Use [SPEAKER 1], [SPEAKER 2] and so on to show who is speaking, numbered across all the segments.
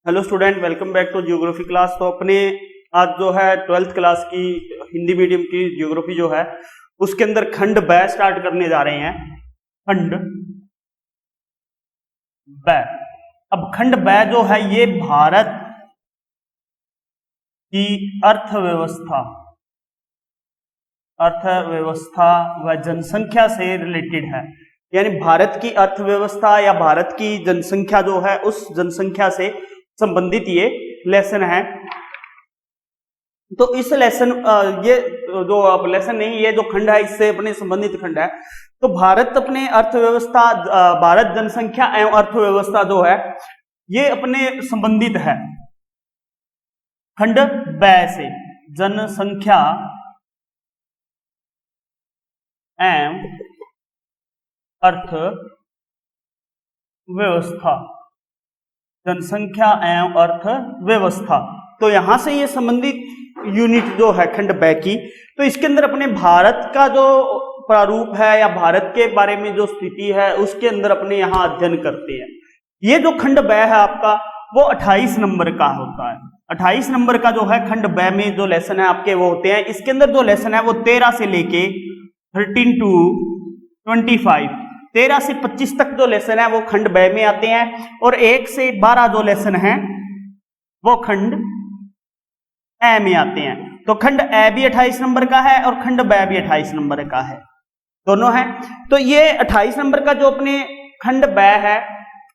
[SPEAKER 1] Hello student, welcome back to geography class. तो अपने आज जो है 12th क्लास की हिंदी मीडियम की ज्योग्राफी जो है उसके अंदर खंड ब स्टार्ट करने जा रहे हैं। खंड ब। अब खंड ब जो है ये भारत की अर्थव्यवस्था व जनसंख्या से रिलेटेड है। यानी भारत की अर्थव्यवस्था या भारत की जनसंख्या जो है उस जनसंख्या से संबंधित ये लेसन है। तो इस लेसन ये जो अब लेसन नहीं, ये जो खंड है इससे अपने संबंधित खंड है। तो भारत अपने अर्थव्यवस्था, भारत जनसंख्या एवं अर्थव्यवस्था जो है ये अपने संबंधित है खंड ब से। जनसंख्या एवं अर्थव्यवस्था, जनसंख्या एवं अर्थव्यवस्था। तो यहां से ये संबंधित यूनिट जो है खंड ब की, तो इसके अंदर अपने भारत का जो प्रारूप है या भारत के बारे में जो स्थिति है उसके अंदर अपने यहां अध्ययन करते हैं। ये जो खंड ब है आपका वो 28 नंबर का होता है। 28 नंबर का जो है खंड ब में जो लेसन है आपके वो होते हैं। इसके अंदर जो लेसन है वो 13 से लेके 13 to 25, 13 से 25 तक जो लेसन है वो खंड ब में आते हैं, और 1 से 12 जो लेसन है वो खंड ए में आते हैं। तो खंड ए भी 28 नंबर का है और खंड ब भी 28 नंबर का है, दोनों है। तो ये 28 नंबर का जो अपने खंड ब है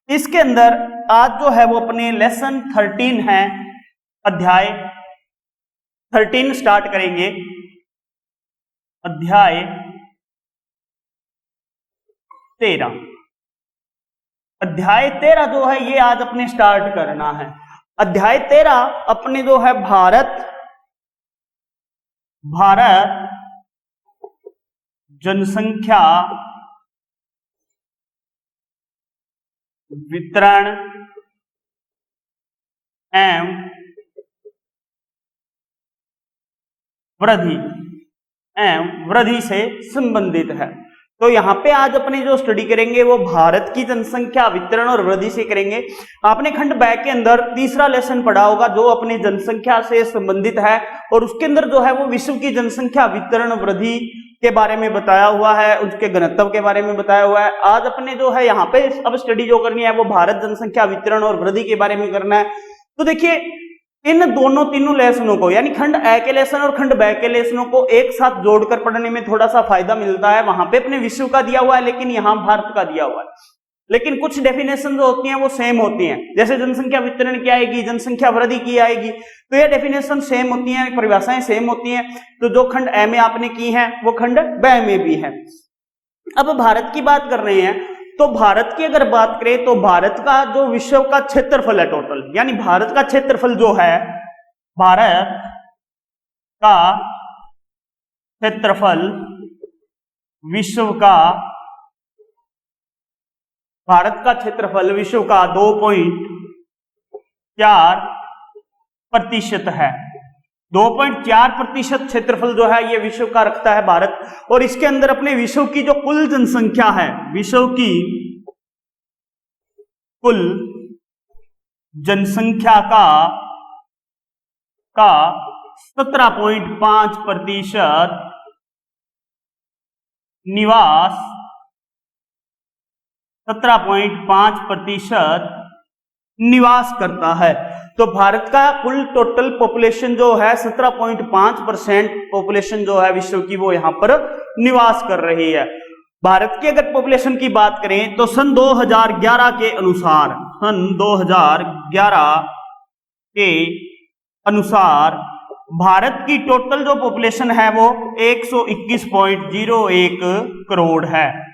[SPEAKER 1] इसके अंदर आज जो है वो अपने लेसन 13 है, अध्याय 13 स्टार्ट करेंगे। अध्याय 13, अध्याय 13 जो है ये आज अपने स्टार्ट करना है। अध्याय 13 अपने जो है भारत जनसंख्या वितरण एवं वृद्धि से संबंधित है। तो यहां पे आज अपने जो स्टडी करेंगे वो भारत की जनसंख्या वितरण और वृद्धि से करेंगे। आपने खंड ब के अंदर तीसरा लेसन पढ़ा होगा जो अपने जनसंख्या से संबंधित है, और उसके अंदर जो है वो विश्व की जनसंख्या वितरण वृद्धि के बारे में बताया हुआ है, उसके घनत्व के बारे में बताया हुआ है। आज अपने जो है यहाँ पे अब स्टडी जो करनी है वो भारत जनसंख्या वितरण और वृद्धि के बारे में करना है। तो देखिए इन तीनों लेसनों को, यानी खंड ए के लेसन और खंड ब के लेसनों को एक साथ जोड़कर पढ़ने में थोड़ा सा फायदा मिलता है। वहां पे अपने विश्व का दिया हुआ है लेकिन यहाँ भारत का दिया हुआ है, लेकिन कुछ डेफिनेशन जो होती हैं वो सेम होती हैं। जैसे जनसंख्या वितरण की आएगी, जनसंख्या वृद्धि की आएगी, तो ये डेफिनेशन सेम होती हैं, परिभाषाएं सेम होती हैं। तो जो खंड ए में आपने की है वो खंड ब में भी है। अब भारत की बात कर रहे हैं, तो भारत की अगर बात करें तो भारत का जो विश्व का क्षेत्रफल है टोटल, यानी भारत का क्षेत्रफल जो है, भारत का क्षेत्रफल विश्व का, भारत का क्षेत्रफल विश्व का 2.4% है। 2.4% क्षेत्रफल जो है ये विश्व का रखता है भारत। और इसके अंदर अपने विश्व की जो कुल जनसंख्या है, विश्व की कुल जनसंख्या का 17.5% निवास, 17.5% निवास करता है। तो भारत का कुल टोटल पॉपुलेशन जो है 17.5% पॉपुलेशन जो है विश्व की वो यहां पर निवास कर रही है। भारत की अगर पॉपुलेशन की बात करें तो सन 2011 के अनुसार भारत की टोटल जो पॉपुलेशन है वो 121.01 करोड़ है।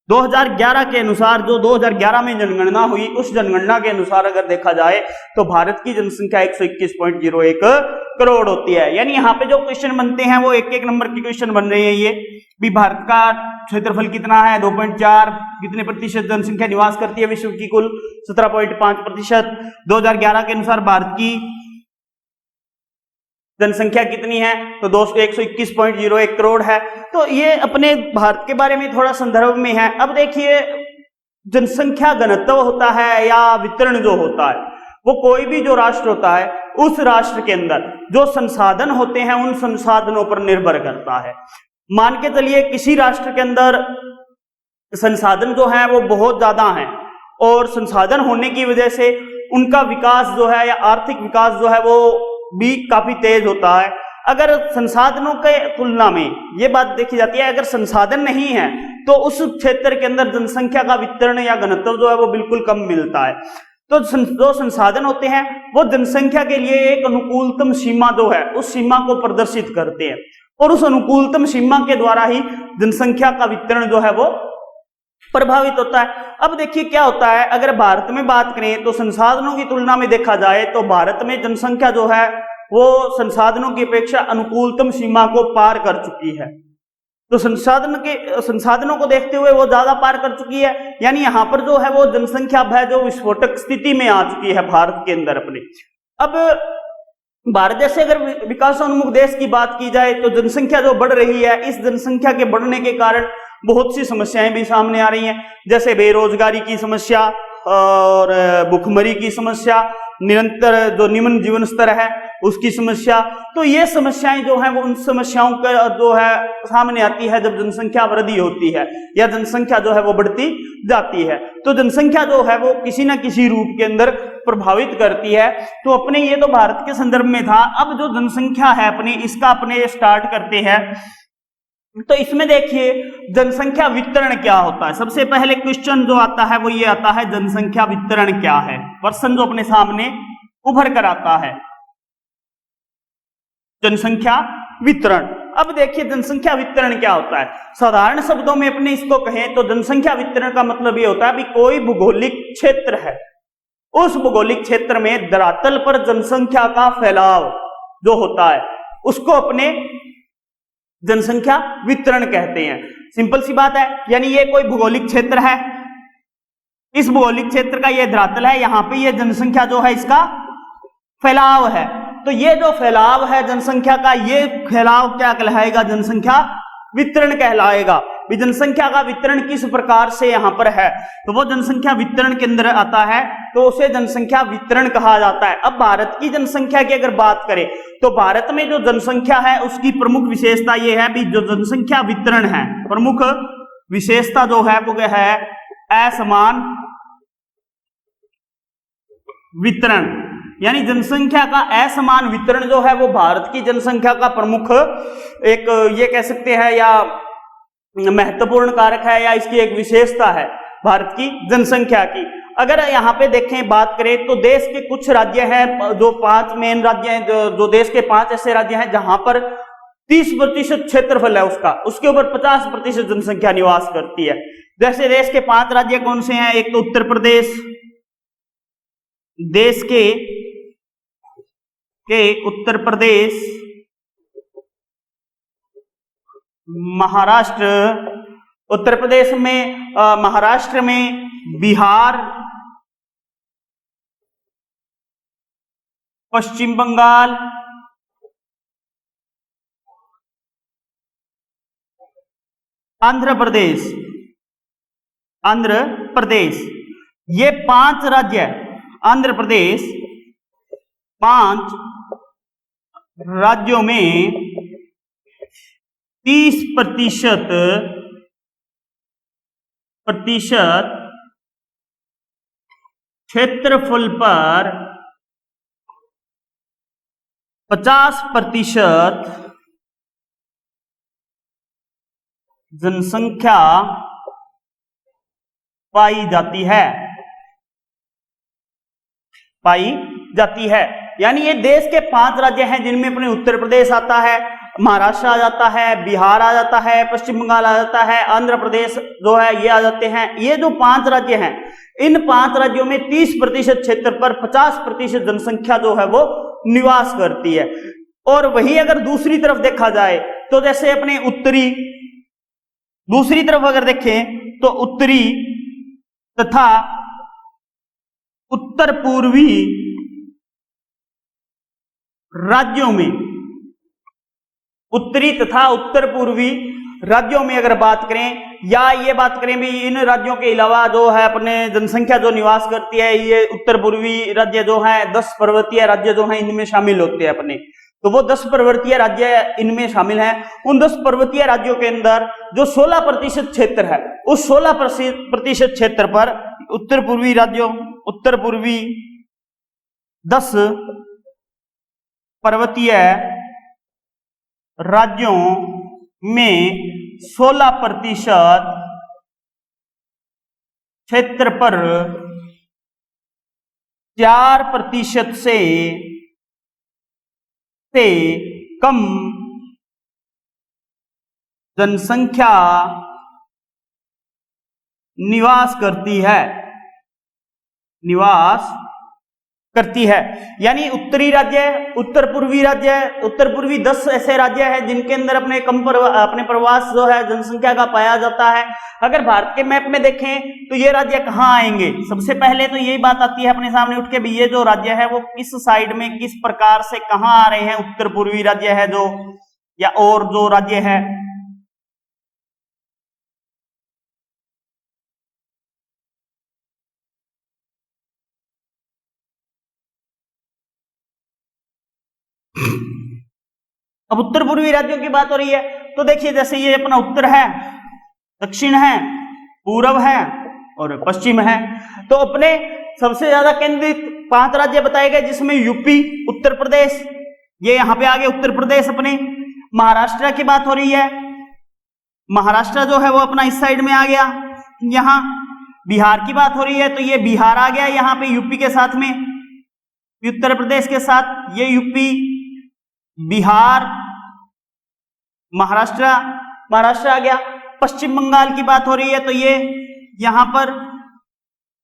[SPEAKER 1] 2011 के अनुसार, जो 2011 में जनगणना हुई उस जनगणना के अनुसार अगर देखा जाए तो भारत की जनसंख्या 121.01 करोड़ होती है। यानी यहाँ पे जो क्वेश्चन बनते हैं वो एक एक नंबर के क्वेश्चन बन रहे हैं। ये भी भारत का क्षेत्रफल कितना है, 2.4, कितने प्रतिशत जनसंख्या निवास करती है विश्व की कुल, 17.5%। 2011 के अनुसार भारत की जनसंख्या कितनी है तो 121.01 करोड़ है। तो ये अपने भारत के बारे में थोड़ा संदर्भ में है। अब देखिए जनसंख्या घनत्व होता है या वितरण जो होता है वो कोई भी जो राष्ट्र होता है उस राष्ट्र के अंदर जो संसाधन होते हैं उन संसाधनों पर निर्भर करता है। मान के चलिए किसी राष्ट्र के अंदर संसाधन जो है वो बहुत ज्यादा है और संसाधन होने की वजह से उनका विकास जो है या आर्थिक विकास जो है वो भी काफी तेज होता है। अगर संसाधनों के तुलना में ये बात देखी जाती है, अगर संसाधन नहीं है तो उस क्षेत्र के अंदर जनसंख्या का वितरण या घनत्व जो है वो बिल्कुल कम मिलता है। तो जो संसाधन होते हैं वो जनसंख्या के लिए एक अनुकूलतम सीमा जो है उस सीमा को प्रदर्शित करते हैं और उस अनुकूलतम सीमा के द्वारा ही जनसंख्या का वितरण जो है वो प्रभावित होता है। अब देखिए क्या होता है, अगर भारत में बात करें तो संसाधनों की तुलना में देखा जाए तो भारत में जनसंख्या जो है वो संसाधनों की अपेक्षा अनुकूलतम सीमा को पार कर चुकी है। तो संसाधनों को देखते हुए वो ज्यादा पार कर चुकी है, यानी यहां पर जो है वो जनसंख्या है जो विस्फोटक स्थिति में आ चुकी है भारत के अंदर अपने। अब भारत जैसे अगर विकासोन्मुख देश की बात की जाए तो जनसंख्या जो बढ़ रही है, इस जनसंख्या के बढ़ने के कारण बहुत सी समस्याएं भी सामने आ रही हैं, जैसे बेरोजगारी की समस्या और भुखमरी की समस्या, निरंतर जो निम्न जीवन स्तर है उसकी समस्या। तो ये समस्याएं जो है वो उन समस्याओं का जो है सामने आती है जब जनसंख्या वृद्धि होती है या जनसंख्या जो है वो बढ़ती जाती है। तो जनसंख्या जो है वो किसी ना किसी रूप के अंदर प्रभावित करती है। तो अपने ये तो भारत के संदर्भ में था। अब जो जनसंख्या है अपने इसका अपने स्टार्ट करते हैं। तो इसमें देखिए जनसंख्या वितरण क्या होता है। सबसे पहले क्वेश्चन जो आता है वो ये आता है जनसंख्या वितरण क्या है, प्रश्न जो अपने सामने उभर कर आता है जनसंख्या वितरण। अब देखिए जनसंख्या वितरण क्या होता है। साधारण शब्दों में अपने इसको कहें तो जनसंख्या वितरण का मतलब ये होता है कि कोई भौगोलिक क्षेत्र है, उस भौगोलिक क्षेत्र में धरातल पर जनसंख्या का फैलाव जो होता है उसको अपने जनसंख्या वितरण कहते हैं। सिंपल सी बात है, यानी ये कोई भौगोलिक क्षेत्र है, इस भौगोलिक क्षेत्र का ये धरातल है, यहां पे ये जनसंख्या जो है इसका फैलाव है। तो ये जो फैलाव है जनसंख्या का, ये फैलाव क्या कहलाएगा, जनसंख्या वितरण कहलाएगा। जनसंख्या का वितरण किस प्रकार से यहां पर है तो वो जनसंख्या वितरण के अंदर आता है, तो उसे जनसंख्या वितरण कहा जाता है। अब भारत की जनसंख्या की अगर बात करें तो भारत में जो जनसंख्या है उसकी प्रमुख विशेषता ये है भी जो जनसंख्या वितरण है, प्रमुख विशेषता जो है वो है असमान वितरण। यानी जनसंख्या का असमान वितरण जो है वो भारत की जनसंख्या का प्रमुख एक ये कह सकते हैं या महत्वपूर्ण कारक है या इसकी एक विशेषता है भारत की जनसंख्या की। अगर यहाँ पे देखें बात करें तो देश के कुछ राज्य हैं, जो 5 मेन राज्य हैं, जो देश के 5 ऐसे राज्य हैं जहां पर 30% क्षेत्रफल है उसका, उसके ऊपर 50% जनसंख्या निवास करती है। जैसे देश के 5 राज्य कौन से हैं, एक तो उत्तर प्रदेश, देश के उत्तर प्रदेश, महाराष्ट्र, उत्तर प्रदेश में महाराष्ट्र में बिहार, पश्चिम बंगाल, आंध्र प्रदेश, ये 5 राज्य, आंध्र प्रदेश 5 राज्यों में 30% क्षेत्रफल पर 50% जनसंख्या पाई जाती है। यानी ये देश के 5 राज्य हैं जिनमें अपने उत्तर प्रदेश आता है, महाराष्ट्र आ जाता है, बिहार आ जाता है, पश्चिम बंगाल आ जाता है, आंध्र प्रदेश जो है ये आ जाते हैं। ये जो 5 राज्य हैं, इन 5 राज्यों में 30% क्षेत्र पर 50% जनसंख्या जो है वो निवास करती है। और वही अगर दूसरी तरफ देखा जाए तो जैसे अपने दूसरी तरफ अगर देखें तो उत्तरी तथा उत्तर पूर्वी राज्यों में, उत्तरी तथा उत्तर पूर्वी राज्यों में अगर बात करें या ये बात करें भी इन राज्यों के अलावा जो है अपने जनसंख्या जो निवास करती है, ये उत्तर पूर्वी राज्य जो है 10 पर्वतीय राज्य जो है इनमें शामिल होते हैं अपने। तो वो 10 पर्वतीय राज्य इनमें शामिल हैं। उन 10 पर्वतीय राज्यों के अंदर जो 16% क्षेत्र है, उस 16% क्षेत्र पर उत्तर पूर्वी 10 पर्वतीय राज्यों में 16% क्षेत्र पर 4% से कम जनसंख्या निवास करती है। यानी उत्तरी राज्य, उत्तर पूर्वी 10 ऐसे राज्य हैं जिनके अंदर अपने प्रवास जो है जनसंख्या का पाया जाता है। अगर भारत के मैप में देखें तो ये राज्य कहाँ आएंगे, सबसे पहले तो यही बात आती है अपने सामने उठ के भी ये जो राज्य है वो किस साइड में किस प्रकार से कहाँ आ रहे हैं। उत्तर पूर्वी राज्य है जो, या और जो राज्य है अब उत्तर पूर्वी राज्यों की बात हो रही है तो देखिए जैसे ये अपना उत्तर है, दक्षिण है, पूर्व है और पश्चिम है। तो अपने सबसे ज्यादा केंद्रित 5 राज्य बताए गए जिसमें यूपी, उत्तर प्रदेश, ये यहां पे आगे उत्तर प्रदेश, अपने महाराष्ट्र की बात हो रही है, महाराष्ट्र जो है वो अपना इस साइड में आ गया। यहां बिहार की बात हो रही है तो ये बिहार आ गया यहां पे यूपी के साथ में, उत्तर प्रदेश के साथ ये यूपी, बिहार, महाराष्ट्र आ गया। पश्चिम बंगाल की बात हो रही है तो ये यहां पर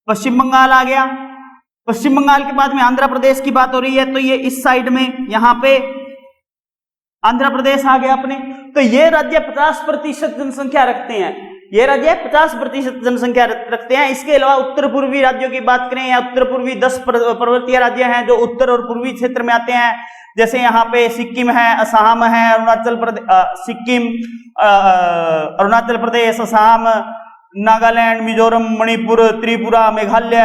[SPEAKER 1] पश्चिम बंगाल आ गया। पश्चिम बंगाल के बाद में आंध्र प्रदेश की बात हो रही है तो ये इस साइड में यहां पे आंध्र प्रदेश आ गया अपने। तो ये राज्य 50% जनसंख्या रखते हैं, ये राज्य 50% जनसंख्या रखते हैं। इसके अलावा उत्तर पूर्वी राज्यों की बात करें या उत्तर पूर्वी 10 पर्वतीय राज्य हैं जो उत्तर और पूर्वी क्षेत्र में आते हैं, जैसे यहाँ पे सिक्किम है, असम है, अरुणाचल प्रदेश, सिक्किम, अरुणाचल प्रदेश, असम, नागालैंड, मिजोरम, मणिपुर, त्रिपुरा, मेघालय,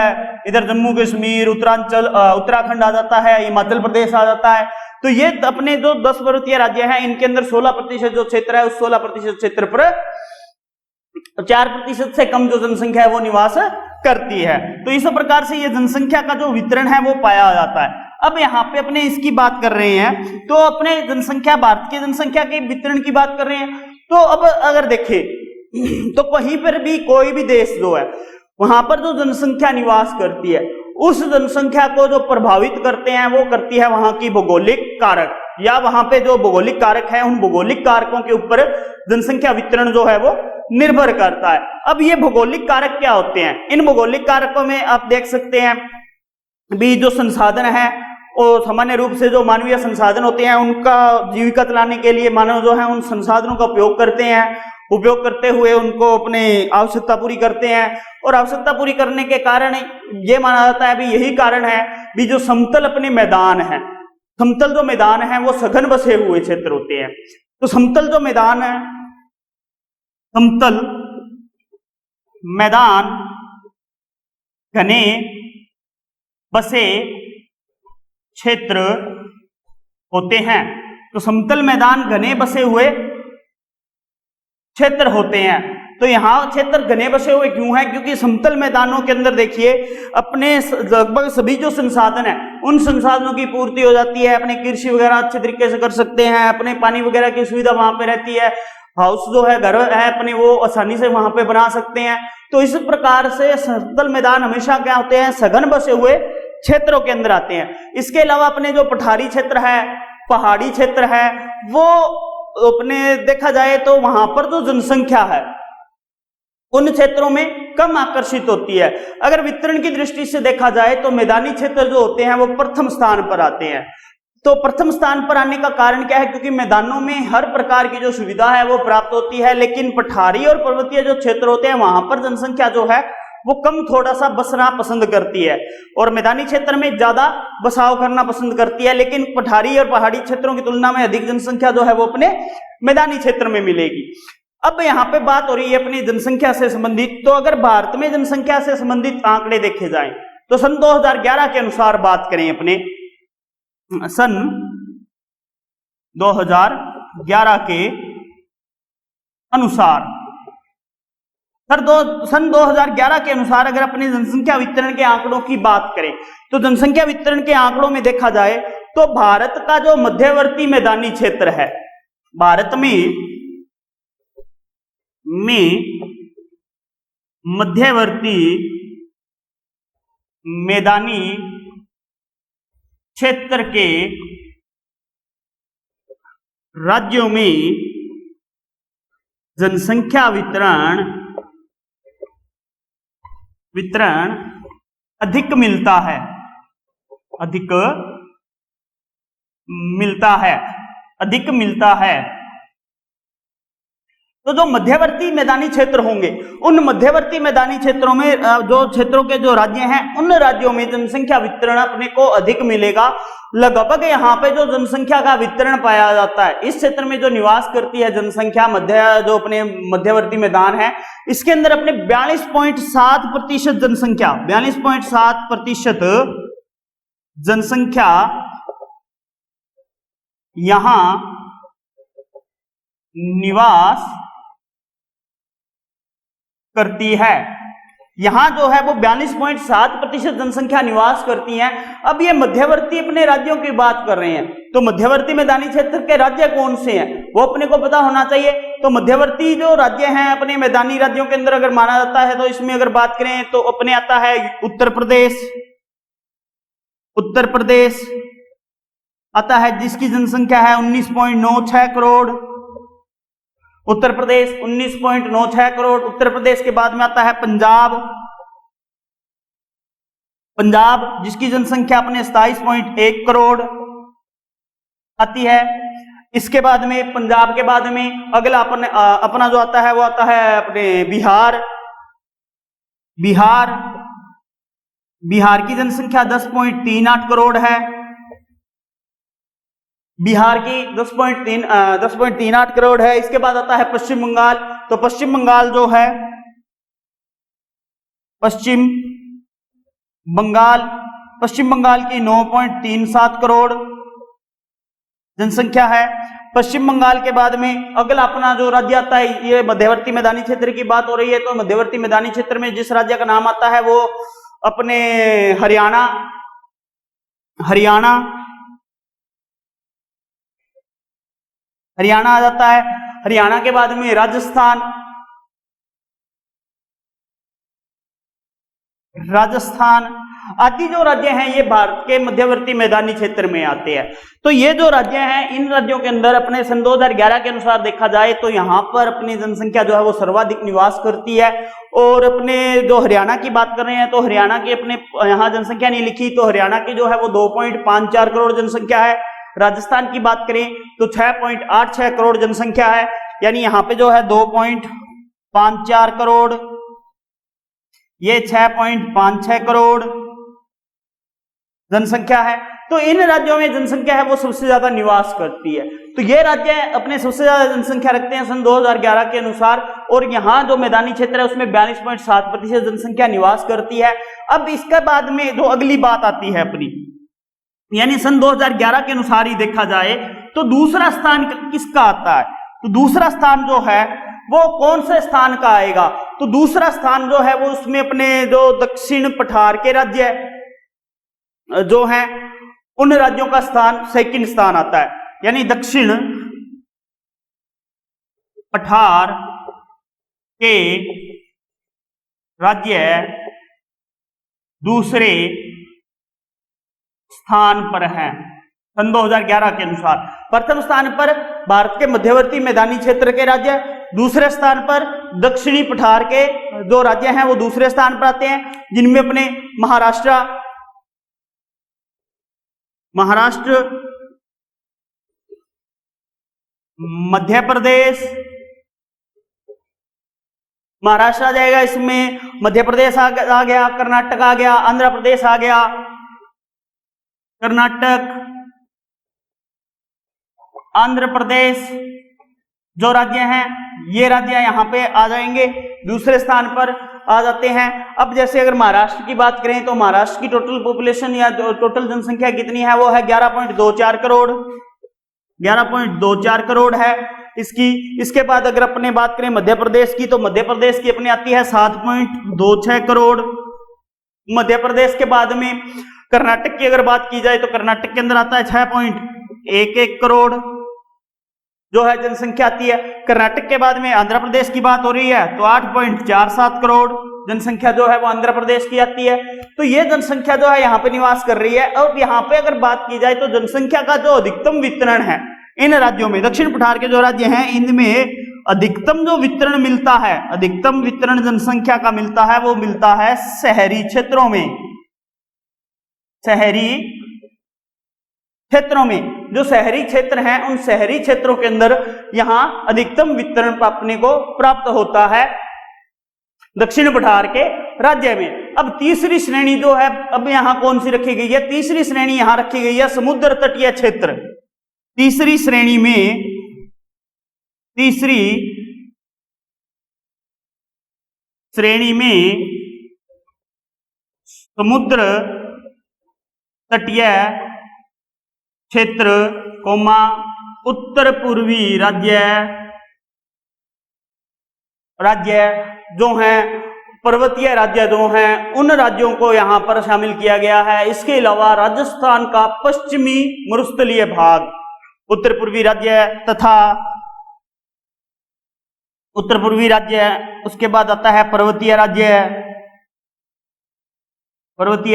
[SPEAKER 1] इधर जम्मू कश्मीर, उत्तरांचल, उत्तराखंड आ जाता है, हिमाचल प्रदेश आ जाता है। तो ये अपने जो 10 पर्वतीय राज्य हैं इनके अंदर 16% जो क्षेत्र है उस 16% क्षेत्र पर 4% से कम जो जनसंख्या है वो निवास करती है। तो इस प्रकार से ये जनसंख्या का जो वितरण है वो पाया जाता है। अब यहाँ पे अपने इसकी बात कर रहे हैं तो अपने जनसंख्या, भारत की जनसंख्या के वितरण की बात कर रहे हैं। तो अब अगर देखें तो कहीं पर भी कोई भी देश जो है वहां पर जो जनसंख्या निवास करती है उस जनसंख्या को जो प्रभावित करते हैं वो करती है वहां की भौगोलिक कारक, या वहां पे जो भौगोलिक कारक है उन भौगोलिक कारकों के ऊपर जनसंख्या वितरण जो है वो निर्भर करता है। अब ये भौगोलिक कारक क्या होते हैं? इन भौगोलिक कारकों में आप देख सकते हैं भी जो संसाधन है और सामान्य रूप से जो मानवीय संसाधन होते हैं उनका जीविका चलाने के लिए मानव जो है उन संसाधनों का उपयोग करते हैं, उपयोग करते हुए उनको अपने आवश्यकता पूरी करते हैं। और आवश्यकता पूरी करने के कारण ये माना जाता है भी यही कारण है भी जो समतल अपने मैदान है, समतल जो मैदान है वो सघन बसे हुए क्षेत्र होते हैं। तो समतल जो मैदान है, समतल मैदान घने बसे क्षेत्र होते हैं। तो समतल मैदान घने बसे हुए क्षेत्र होते हैं। तो यहाँ क्षेत्र घने बसे हुए क्यों है? क्योंकि समतल मैदानों के अंदर देखिए अपने लगभग सभी जो संसाधन है उन संसाधनों की पूर्ति हो जाती है। अपने कृषि वगैरह अच्छे तरीके से कर सकते हैं, अपने पानी वगैरह की सुविधा वहां पे रहती है, हाउस जो है घर है अपने वो आसानी से वहां पे बना सकते हैं। तो इस प्रकार से समतल मैदान हमेशा क्या होते हैं? सघन बसे हुए क्षेत्रों के अंदर आते हैं। इसके अलावा अपने जो पठारी क्षेत्र है, पहाड़ी क्षेत्र है, वो अपने देखा जाए तो वहां पर जो जनसंख्या है उन क्षेत्रों में कम आकर्षित होती है। अगर वितरण की दृष्टि से देखा जाए तो मैदानी क्षेत्र जो होते हैं वो प्रथम स्थान पर आते हैं। तो प्रथम स्थान पर आने का कारण क्या है? क्योंकि मैदानों में हर प्रकार की जो सुविधा है वो प्राप्त होती है, लेकिन पठारी और पर्वतीय जो क्षेत्र होते हैं वहां पर जनसंख्या जो है वो कम थोड़ा सा बसना पसंद करती है और मैदानी क्षेत्र में ज्यादा बसाव करना पसंद करती है। लेकिन पठारी और पहाड़ी क्षेत्रों की तुलना में अधिक जनसंख्या जो है वो अपने मैदानी क्षेत्र में मिलेगी। अब यहां पे बात हो रही है अपनी जनसंख्या से संबंधित। तो अगर भारत में जनसंख्या से संबंधित आंकड़े देखे जाएं तो सन 2011 के अनुसार बात करें, अपने सन 2011 के अनुसार, सन 2011 के अनुसार अगर अपनी जनसंख्या वितरण के आंकड़ों की बात करें तो जनसंख्या वितरण के आंकड़ों में देखा जाए तो भारत का जो मध्यवर्ती मैदानी क्षेत्र है, भारत में मध्यवर्ती मैदानी क्षेत्र के राज्यों में जनसंख्या वितरण अधिक मिलता है, अधिक मिलता है। तो जो मध्यवर्ती मैदानी क्षेत्र होंगे, उन मध्यवर्ती मैदानी क्षेत्रों में जो क्षेत्रों के जो राज्य हैं, उन राज्यों में जनसंख्या वितरण अपने को अधिक मिलेगा। लगभग यहाँ पे जो जनसंख्या का वितरण पाया जाता है, इस क्षेत्र में जो निवास करती है जनसंख्या जो अपने मध्यवर्ती मैदान है, इसके अंदर अपने 42.7% जनसंख्या, 42.7% जनसंख्या यहां निवास करती है। यहां जो है वो 42.7% जनसंख्या निवास करती है। अब ये मध्यवर्ती अपने राज्यों की बात कर रहे हैं, तो मध्यवर्ती मैदानी क्षेत्र के राज्य कौन से हैं वो अपने को पता होना चाहिए। तो मध्यवर्ती जो राज्य हैं अपने मैदानी राज्यों के अंदर अगर माना जाता है, तो इसमें अगर बात करें तो अपने आता है उत्तर प्रदेश आता है, जिसकी जनसंख्या है 19.96 करोड़। उत्तर प्रदेश 19.96 करोड़। उत्तर प्रदेश के बाद में आता है पंजाब जिसकी जनसंख्या अपने 27.1 करोड़ आती है। इसके बाद में पंजाब के बाद में अगला अपना जो आता है वो आता है अपने बिहार की जनसंख्या 10.38 करोड़ है। बिहार की 10.38 करोड़ है। इसके बाद आता है पश्चिम बंगाल। तो पश्चिम बंगाल जो है, पश्चिम बंगाल की 9.37 करोड़ जनसंख्या है। पश्चिम बंगाल के बाद में अगला अपना जो राज्य आता है, ये मध्यवर्ती मैदानी क्षेत्र की बात हो रही है, तो मध्यवर्ती मैदानी क्षेत्र में जिस राज्य का नाम आता है वो अपने हरियाणा आ जाता है। हरियाणा के बाद में राजस्थान आदि जो राज्य हैं ये भारत के मध्यवर्ती मैदानी क्षेत्र में आते हैं। तो ये जो राज्य हैं, इन राज्यों के अंदर अपने सन 2011 के अनुसार देखा जाए तो यहाँ पर अपनी जनसंख्या जो है वो सर्वाधिक निवास करती है। और अपने जो हरियाणा की बात कर रहे हैं, तो हरियाणा की अपने यहाँ जनसंख्या नहीं लिखी, तो हरियाणा की जो है वो 2.54 करोड़ जनसंख्या है। राजस्थान की बात करें तो 6.86 करोड़ जनसंख्या है, यानी यहाँ पे जो है 2.54 करोड़, ये 6.56 करोड़ जनसंख्या है। तो इन राज्यों में जनसंख्या है वो सबसे ज्यादा निवास करती है। तो ये राज्य अपने सबसे ज्यादा जनसंख्या रखते हैं सन 2011 के अनुसार, और यहाँ जो मैदानी क्षेत्र है उसमें 42.7% जनसंख्या निवास करती है। अब इसके बाद में जो अगली बात आती है अपनी, यानी सन 2011 के अनुसार ही देखा जाए तो दूसरा स्थान किसका आता है, तो दूसरा स्थान जो है वो कौन से स्थान का आएगा, तो दूसरा स्थान जो है वो उसमें अपने जो दक्षिण पठार के राज्य जो हैं उन राज्यों का सेकंड स्थान आता है, यानी दक्षिण पठार के राज्य दूसरे स्थान पर हैं सन 2011 के अनुसार। प्रथम स्थान पर भारत के मध्यवर्ती मैदानी क्षेत्र के राज्य, दूसरे स्थान पर दक्षिणी पठार के जो राज्य हैं वो दूसरे स्थान पर आते हैं, जिनमें अपने महाराष्ट्र, मध्य प्रदेश, महाराष्ट्र आ जाएगा, इसमें मध्य प्रदेश आ गया, कर्नाटक आ गया, आंध्र प्रदेश आ गया, कर्नाटक, आंध्र प्रदेश, जो राज्य हैं ये राज्य यहाँ पे आ जाएंगे, दूसरे स्थान पर आ जाते हैं। अब जैसे अगर महाराष्ट्र की बात करें तो महाराष्ट्र की टोटल पॉपुलेशन या टोटल जनसंख्या कितनी है, वो है 11.24 करोड़, 11.24 करोड़ है इसकी। इसके बाद अगर अपने बात करें मध्य प्रदेश की, तो मध्य प्रदेश की अपनी आती है 7.26 करोड़। मध्य प्रदेश के बाद में कर्नाटक की अगर बात की जाए तो कर्नाटक के अंदर आता है 6.11 करोड़ जो है जनसंख्या आती है। कर्नाटक के बाद में आंध्र प्रदेश की बात हो रही है तो 8.47 करोड़ जनसंख्या जो है वो आंध्र प्रदेश की आती है। तो ये जनसंख्या जो है यहाँ पे निवास कर रही है। और यहाँ पे अगर बात की जाए तो जनसंख्या का जो अधिकतम वितरण है इन राज्यों में, दक्षिण पठार के जो राज्य हैं इनमें अधिकतम जो वितरण मिलता है, अधिकतम वितरण जनसंख्या का मिलता है वो मिलता है शहरी क्षेत्रों में। शहरी क्षेत्रों में, जो शहरी क्षेत्र हैं उन शहरी क्षेत्रों के अंदर यहां अधिकतम वितरण अपने को प्राप्त होता है दक्षिण पठार के राज्य में। अब तीसरी श्रेणी जो है अब यहां कौन सी रखी गई है, तीसरी श्रेणी यहां रखी गई है समुद्र तटीय क्षेत्र। तीसरी श्रेणी में, तीसरी श्रेणी में समुद्र तटीय क्षेत्र कोमा उत्तर पूर्वी राज्य जो हैं, पर्वतीय राज्य जो हैं उन राज्यों को यहां पर शामिल किया गया है। इसके अलावा राजस्थान का पश्चिमी मरुस्थलीय भाग, उत्तर पूर्वी राज्य तथा उत्तर पूर्वी राज्य, उसके बाद आता है पर्वतीय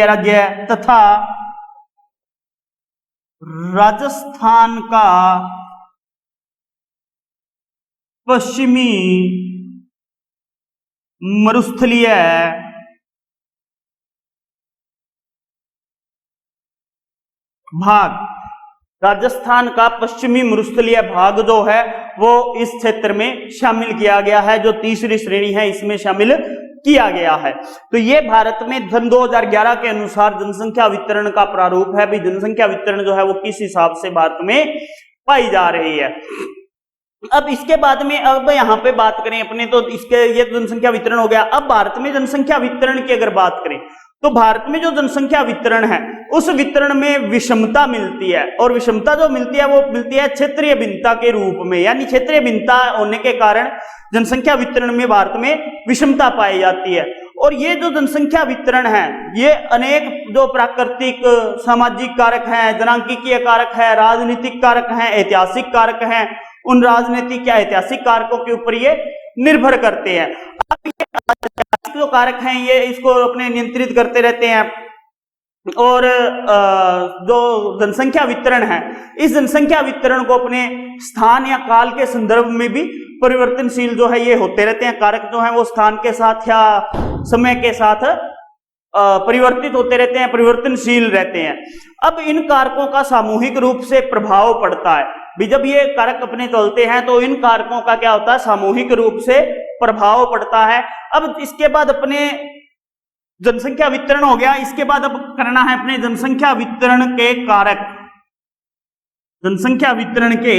[SPEAKER 1] राज्य तथा राजस्थान का पश्चिमी मरुस्थलीय भाग। राजस्थान का पश्चिमी मरुस्थलीय भाग जो है वो इस क्षेत्र में शामिल किया गया है, जो तीसरी श्रेणी है इसमें शामिल किया गया है। तो ये भारत में सन 2011 के अनुसार जनसंख्या वितरण का प्रारूप है। भी जनसंख्या वितरण जो है वो किस हिसाब से भारत में पाई जा रही है। अब इसके बाद में अब यहाँ पे बात करें अपने, तो इसके ये जनसंख्या वितरण हो गया। अब भारत में जनसंख्या वितरण की अगर बात करें तो भारत में जो जनसंख्या वितरण है उस वितरण में विषमता मिलती है, और विषमता जो मिलती है वो मिलती है क्षेत्रीय भिन्नता के रूप में। यानी क्षेत्रीय भिन्नता होने के कारण जनसंख्या वितरण में भारत में विषमता पाई जाती है। और ये जो जनसंख्या वितरण है ये अनेक जो प्राकृतिक सामाजिक कारक हैं, जनांकीय कारक है, राजनीतिक कारक हैं, ऐतिहासिक कारक हैं, उन राजनीतिक या ऐतिहासिक कारकों के ऊपर ये निर्भर करते हैं। जो कारक हैं ये इसको अपने नियंत्रित करते रहते हैं। और जो जनसंख्या वितरण है इस जनसंख्या वितरण को अपने स्थान या काल के संदर्भ में भी परिवर्तनशील जो है ये होते रहते हैं। कारक जो है वो स्थान के साथ या समय के साथ परिवर्तित होते रहते हैं, परिवर्तनशील रहते हैं। अब इन कारकों का सामूहिक रूप से प्रभाव पड़ता है। भी जब ये कारक अपने चलते हैं तो इन कारकों का क्या होता है, सामूहिक रूप से प्रभाव पड़ता है। अब इसके बाद अपने जनसंख्या वितरण हो गया, इसके बाद अब करना है अपने जनसंख्या वितरण के कारक। जनसंख्या वितरण के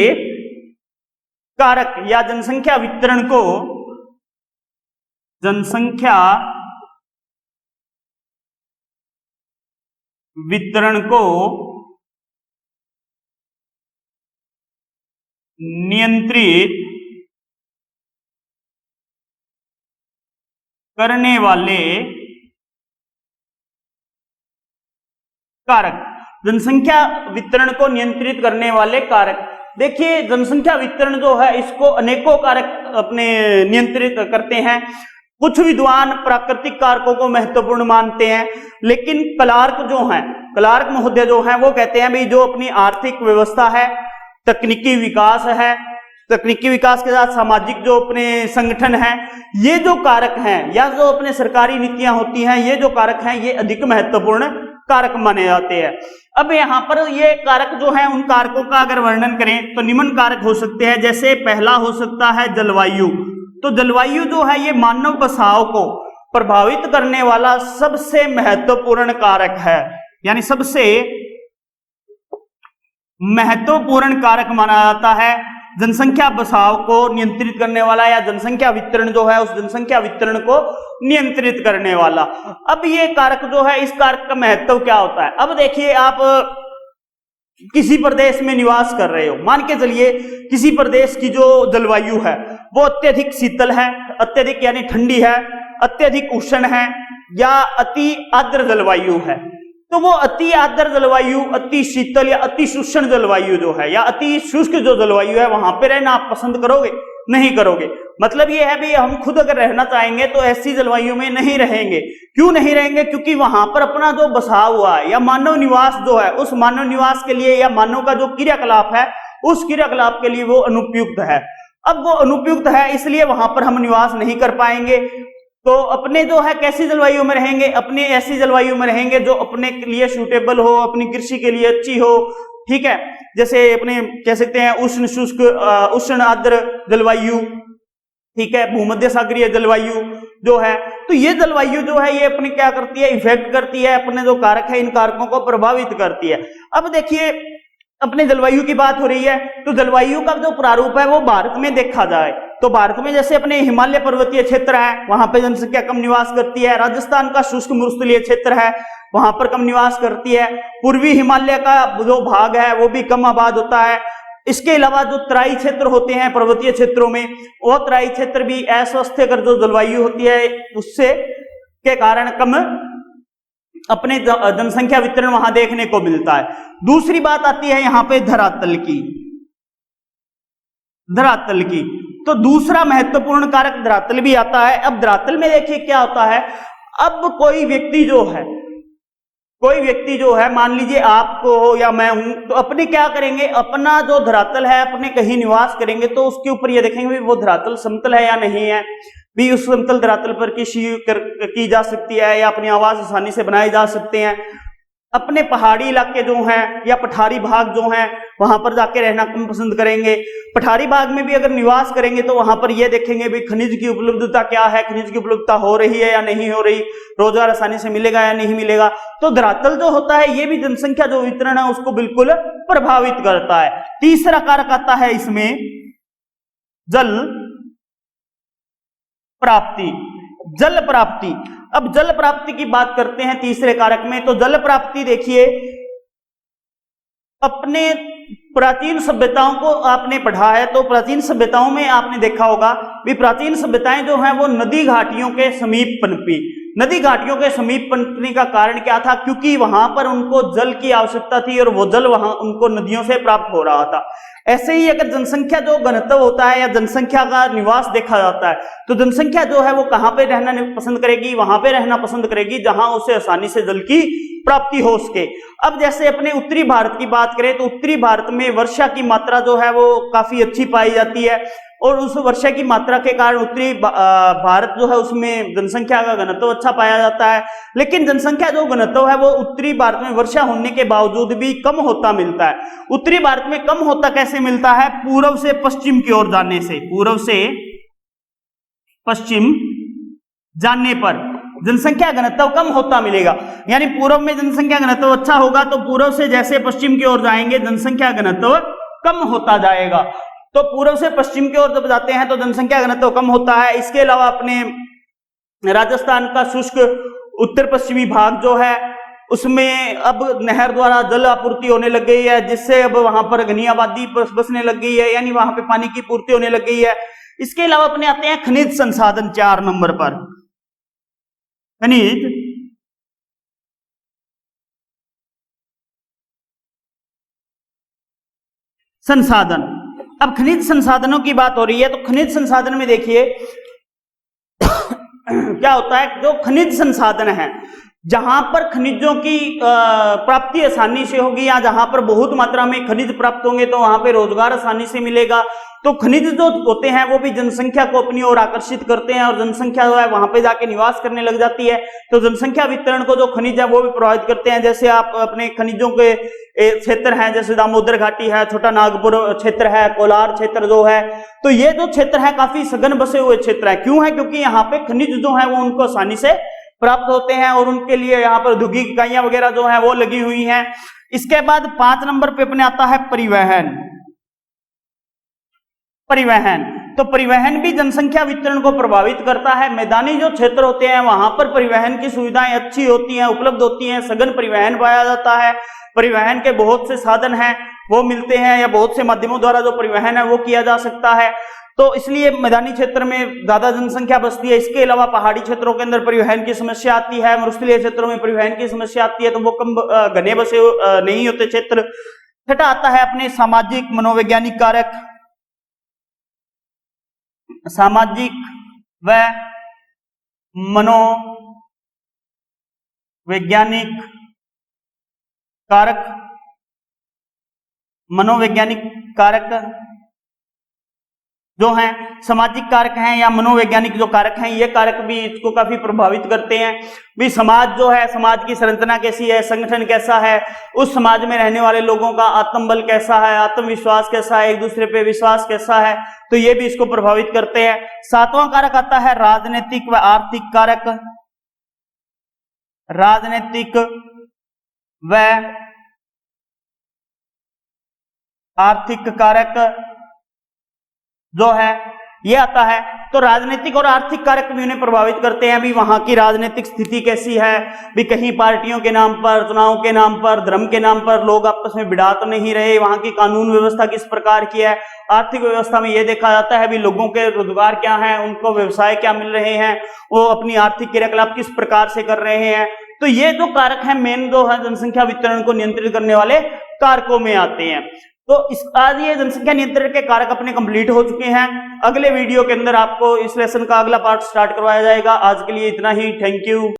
[SPEAKER 1] कारक या जनसंख्या वितरण को, जनसंख्या वितरण को नियंत्रित करने वाले कारक। जनसंख्या वितरण को नियंत्रित करने वाले कारक, देखिए जनसंख्या वितरण जो है इसको अनेकों कारक अपने नियंत्रित करते हैं। कुछ विद्वान प्राकृतिक कारकों को महत्वपूर्ण मानते हैं, लेकिन क्लार्क जो हैं, क्लार्क महोदय जो हैं वो कहते हैं भाई जो अपनी आर्थिक व्यवस्था है, तकनीकी विकास है, तकनीकी विकास के साथ सामाजिक जो अपने संगठन है, ये जो कारक हैं या जो अपने सरकारी नीतियां होती हैं, ये जो कारक हैं ये अधिक महत्वपूर्ण कारक माने जाते हैं। अब यहाँ पर ये कारक जो है उन कारकों का अगर वर्णन करें तो निम्न कारक हो सकते हैं। जैसे पहला हो सकता है जलवायु। तो जलवायु जो है ये मानव बसाव को प्रभावित करने वाला सबसे महत्वपूर्ण कारक है, यानी सबसे महत्वपूर्ण कारक माना जाता है। जनसंख्या बसाव को नियंत्रित करने वाला, या जनसंख्या वितरण जो है उस जनसंख्या वितरण को नियंत्रित करने वाला। अब ये कारक जो है, इस कारक का महत्व क्या होता है? अब देखिए, आप किसी प्रदेश में निवास कर रहे हो, मान के चलिए किसी प्रदेश की जो जलवायु है वो अत्यधिक शीतल है, अत्यधिक यानी ठंडी है, अत्यधिक उष्ण है, या अति आर्द्र जलवायु है। तो वो अति आर्द्र जलवायु, अति शीतल या अति शुष्ण जलवायु जो है, या अति शुष्क जो जलवायु है, वहां पे रहना आप पसंद करोगे? नहीं करोगे। मतलब ये है भी हम खुद अगर रहना चाहेंगे तो ऐसी जलवायु में नहीं रहेंगे। क्यों नहीं रहेंगे? क्योंकि वहां पर अपना जो बसाव हुआ है या मानव निवास जो है, उस मानव निवास के लिए या मानव का जो क्रियाकलाप है उस क्रियाकलाप के लिए वो अनुपयुक्त है। अब वो अनुपयुक्त है, इसलिए वहां पर हम निवास नहीं कर पाएंगे। तो अपने जो है कैसी जलवायु में रहेंगे? अपने ऐसी जलवायु में रहेंगे जो अपने लिए सूटेबल हो, अपनी कृषि के लिए अच्छी हो। ठीक है, जैसे अपने कह सकते हैं उष्ण शुष्क, उष्ण आर्द्र जलवायु, ठीक है, भूमध्य सागरीय जलवायु जो है। तो ये जलवायु जो है ये अपने क्या करती है? इफेक्ट करती है, अपने जो कारक है इन कारकों को प्रभावित करती है। अब देखिए, अपने जलवायु की बात हो रही है, तो जलवायु का जो प्रारूप है वो भारत में देखा जाए तो भारत में जैसे अपने हिमालय पर्वतीय क्षेत्र है, वहां पे जनसंख्या कम निवास करती है। राजस्थान का शुष्क मरुस्थलीय क्षेत्र है, वहां पर कम निवास करती है। पूर्वी हिमालय का जो भाग है वो भी कम आबाद होता है। इसके अलावा जो तराई क्षेत्र होते हैं पर्वतीय क्षेत्रों में, वो तराई क्षेत्र भी अस्वास्थ्यकर जो जलवायु होती है उससे के कारण कम अपने जनसंख्या वितरण वहां देखने को मिलता है। दूसरी बात आती है यहां पे धरातल की। धरातल की तो दूसरा महत्वपूर्ण कारक धरातल भी आता है। अब धरातल में देखिए क्या होता है। अब कोई व्यक्ति जो है मान लीजिए आपको हो या मैं हूं, तो अपने क्या करेंगे? अपना जो धरातल है अपने कहीं निवास करेंगे तो उसके ऊपर ये देखेंगे वो धरातल समतल है या नहीं है। भी उस समतल धरातल पर कृषि की जा सकती है या अपने आवास आसानी से बनाए जा सकते हैं। अपने पहाड़ी इलाके जो हैं या पठारी भाग जो हैं वहां पर जाके रहना कम पसंद करेंगे। पठारी भाग में भी अगर निवास करेंगे तो वहां पर ये देखेंगे भी खनिज की उपलब्धता क्या है, खनिज की उपलब्धता हो रही है या नहीं हो रही, रोजगार आसानी से मिलेगा या नहीं मिलेगा। तो धरातल जो होता है ये भी जनसंख्या जो वितरण है उसको बिल्कुल प्रभावित करता है। तीसरा कारक आता है इसमें जल प्राप्ति। जल प्राप्ति, अब जल प्राप्ति की बात करते हैं तीसरे कारक में। तो जल प्राप्ति देखिए, अपने प्राचीन सभ्यताओं को आपने पढ़ा है तो प्राचीन सभ्यताओं में आपने देखा होगा भी प्राचीन सभ्यताएं जो हैं वो नदी घाटियों के समीप पनपी। नदी घाटियों के समीप पनपने का कारण क्या था? क्योंकि वहां पर उनको जल की आवश्यकता थी और वो जल वहां उनको नदियों से प्राप्त हो रहा था। ऐसे ही अगर जनसंख्या जो घनत्व होता है या जनसंख्या का निवास देखा जाता है तो जनसंख्या जो है वो कहां पे रहना पसंद करेगी? वहां पे रहना पसंद करेगी जहां उसे आसानी से जल की प्राप्ति हो सके। अब जैसे अपने उत्तरी भारत की बात करें तो उत्तरी भारत में वर्षा की मात्रा जो है वो काफी अच्छी पाई जाती है और उस वर्षा की मात्रा के कारण उत्तरी भारत जो है उसमें जनसंख्या का घनत्व अच्छा पाया जाता है। लेकिन जनसंख्या जो घनत्व है वो उत्तरी भारत में वर्षा होने के बावजूद भी कम होता मिलता है। उत्तरी भारत में कम होता कैसे मिलता है? पूर्व से पश्चिम की ओर जाने से। पूर्व से पश्चिम जाने पर जनसंख्या घनत्व कम होता मिलेगा। यानी पूर्व में जनसंख्या घनत्व अच्छा होगा तो पूर्व से जैसे पश्चिम की ओर जाएंगे जनसंख्या घनत्व कम होता जाएगा। तो पूर्व से पश्चिम की ओर जब जाते हैं तो जनसंख्या घनत्व कम होता है। इसके अलावा अपने राजस्थान का शुष्क उत्तर पश्चिमी भाग जो है उसमें अब नहर द्वारा जल आपूर्ति होने लग गई है, जिससे अब वहां पर घनी आबादी बसने लग गई है, यानी वहां पे पानी की पूर्ति होने लग गई है। इसके अलावा अपने आते हैं खनिज संसाधन 4 नंबर पर। खनिज संसाधन। अब खनिज संसाधनों की बात हो रही है तो खनिज संसाधन में देखिए क्या होता है। जो खनिज संसाधन है जहां पर खनिजों की प्राप्ति आसानी से होगी या जहां पर बहुत मात्रा में खनिज प्राप्त होंगे तो वहां पे रोजगार आसानी से मिलेगा। तो खनिज जो होते हैं वो भी जनसंख्या को अपनी ओर आकर्षित करते हैं और जनसंख्या जो है वहां पे जाके निवास करने लग जाती है। तो जनसंख्या वितरण को जो खनिज है वो भी प्रभावित करते हैं। जैसे आप अपने खनिजों के क्षेत्र हैं, जैसे दामोदर घाटी है, छोटा नागपुर क्षेत्र है, कोलार क्षेत्र जो है, तो ये जो क्षेत्र है काफी सघन बसे हुए क्षेत्र है। क्यों है? क्योंकि यहाँ पे खनिज जो है वो उनको आसानी से प्राप्त होते हैं और उनके लिए यहाँ पर औद्योगिक इकाइयां वगैरह जो है वो लगी हुई हैं। इसके बाद 5 नंबर पे अपने आता है परिवहन। परिवहन। तो परिवहन भी जनसंख्या वितरण को प्रभावित करता है। मैदानी जो क्षेत्र होते हैं वहां पर परिवहन की सुविधाएं अच्छी होती हैं, उपलब्ध होती हैं, सघन परिवहन पाया जाता है, परिवहन के बहुत से साधन हैं वो मिलते हैं, या बहुत से माध्यमों द्वारा जो परिवहन है वो किया जा सकता है। तो इसलिए मैदानी क्षेत्र में ज्यादा जनसंख्या बसती है। इसके अलावा पहाड़ी क्षेत्रों के अंदर परिवहन की समस्या आती है, मरुस्थलीय क्षेत्रों में परिवहन की समस्या आती है, तो वो कम घने बसे नहीं होते क्षेत्र। छठा आता है अपने सामाजिक मनोवैज्ञानिक कारक। सामाजिक व मनोवैज्ञानिक कारक। मनोवैज्ञानिक कारक जो हैं, सामाजिक कारक हैं या मनोवैज्ञानिक जो कारक हैं, ये कारक भी इसको काफी प्रभावित करते हैं। भी समाज जो है, समाज की संरचना कैसी है, संगठन कैसा है, उस समाज में रहने वाले लोगों का आत्मबल कैसा है, आत्मविश्वास कैसा है, एक दूसरे पे विश्वास कैसा है, तो ये भी इसको प्रभावित करते हैं। सातवां कारक आता है राजनीतिक व आर्थिक कारक। राजनीतिक व आर्थिक कारक जो है ये आता है। तो राजनीतिक और आर्थिक कारक भी उन्हें प्रभावित करते हैं। अभी वहां की राजनीतिक स्थिति कैसी है, भी कहीं पार्टियों के नाम पर, चुनाव के नाम पर, धर्म के नाम पर लोग आपस में भिड़ा तो नहीं रहे, वहां की कानून व्यवस्था किस प्रकार की है। आर्थिक व्यवस्था में यह देखा जाता है भी लोगों के रोजगार क्या है, उनको व्यवसाय क्या मिल रहे हैं, वो अपनी आर्थिक क्रियाकलाप किस प्रकार से कर रहे हैं। तो ये जो कारक है मेन जो है जनसंख्या वितरण को नियंत्रित करने वाले कारकों में आते हैं। तो आज ये जनसंख्या नियंत्रण के कारक अपने कंप्लीट हो चुके हैं। अगले वीडियो के अंदर आपको इस लेसन का अगला पार्ट स्टार्ट करवाया जाएगा। आज के लिए इतना ही। Thank you.